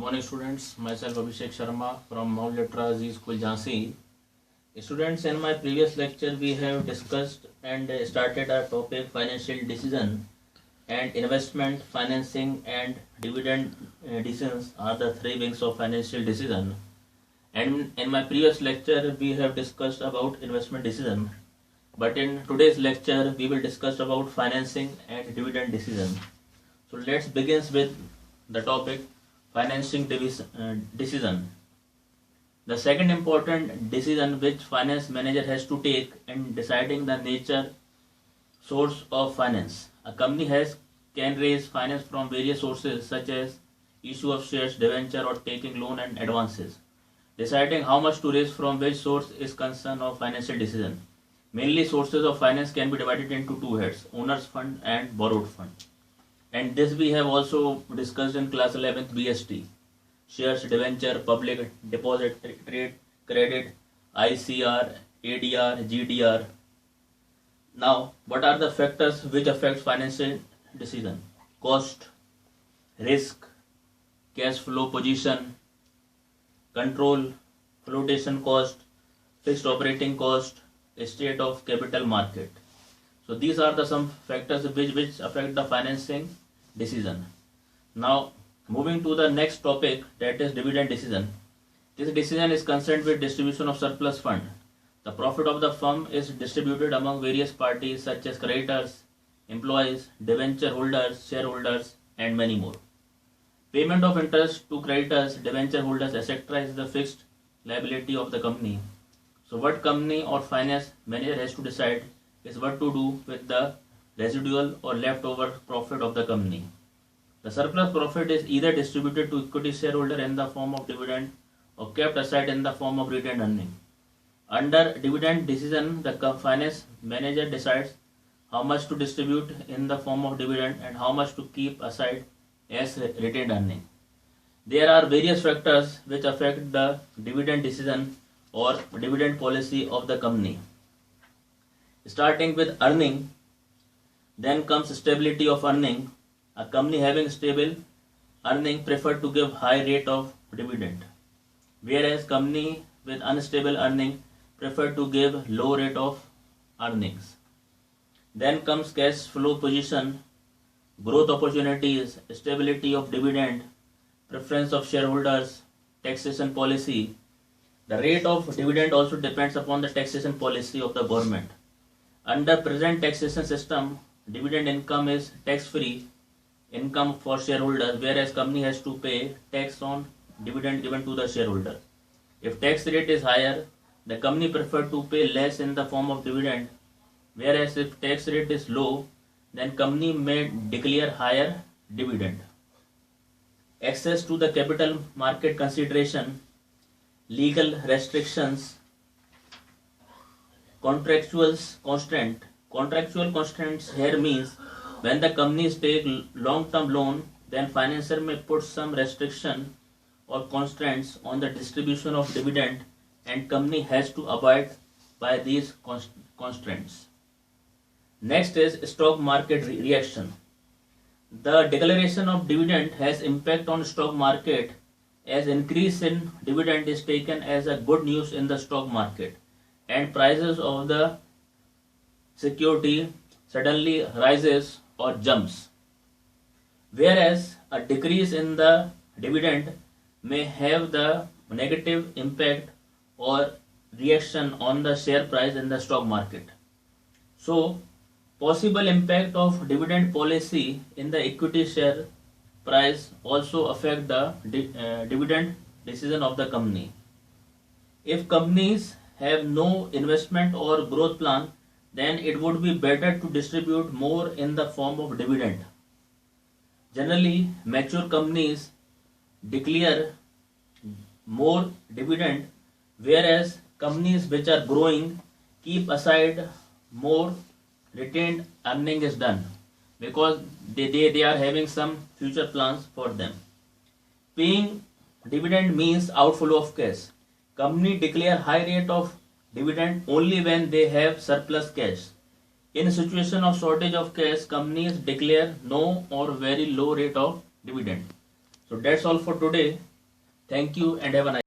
morning, students. Myself Abhishek Sharma from Mount Litra Z School, Jhansi. Students, in my previous lecture, we have discussed and started our topic financial decision and investment, financing, and dividend decisions are the three wings of financial decision. And in my previous lecture, we have discussed about investment decision. But in today's lecture, we will discuss about financing and dividend decision. So let's begin with the topic financing decision. The second important decision which finance manager has to take in deciding the nature source of finance. A company can raise finance from various sources such as issue of shares, debenture, or taking loan and advances. Deciding how much to raise from which source is concern of financial decision. Mainly sources of finance can be divided into two heads, owner's fund and borrowed fund. And this we have also discussed in class 11th BST. Shares, debenture, public deposit, trade, credit, ICR, ADR, GDR. Now, what are the factors which affect financial decision? Cost, risk, cash flow position, control, flotation cost, fixed operating cost, state of capital market. So these are the some factors which affect the financing decision. Now moving to the next topic, that is dividend decision. This decision is concerned with distribution of surplus fund. The profit of the firm is distributed among various parties such as creditors, employees, debenture holders, shareholders, and many more. Payment of interest to creditors, debenture holders, etc. is the fixed liability of the company. So what company or finance manager has to decide is what to do with the residual or leftover profit of the company. The surplus profit is either distributed to equity shareholder in the form of dividend or kept aside in the form of retained earning. Under dividend decision, the finance manager decides how much to distribute in the form of dividend and how much to keep aside as retained earning. There are various factors which affect the dividend decision or dividend policy of the company. Starting with earning, then comes stability of earning. A company having stable earning prefer to give high rate of dividend, whereas company with unstable earning prefer to give low rate of earnings. Then comes cash flow position, growth opportunities, stability of dividend, preference of shareholders, taxation policy. The rate of dividend also depends upon the taxation policy of the government. Under present taxation system, dividend income is tax-free income for shareholders, whereas company has to pay tax on dividend given to the shareholder. If tax rate is higher, the company prefer to pay less in the form of dividend, whereas if tax rate is low, then company may declare higher dividend. Access to the capital market consideration, legal restrictions, contractual constraint. Contractual constraints here means when the companies take long-term loan, then financier may put some restriction or constraints on the distribution of dividend, and company has to abide by these constraints. Next is stock market reaction. The declaration of dividend has impact on stock market, as increase in dividend is taken as a good news in the stock market, and prices of the security suddenly rises or jumps, whereas a decrease in the dividend may have the negative impact or reaction on the share price in the stock market. So possible impact of dividend policy in the equity share price also affect the dividend decision of the company. If companies have no investment or growth plan, then it would be better to distribute more in the form of dividend. Generally, mature companies declare more dividend, whereas companies which are growing keep aside more retained earning is done, because they are having some future plans for them. Paying dividend means outflow of cash. Company declare high rate of dividend only when they have surplus cash. In a situation of shortage of cash, companies declare no or very low rate of dividend. So that's all for today. Thank you and have a nice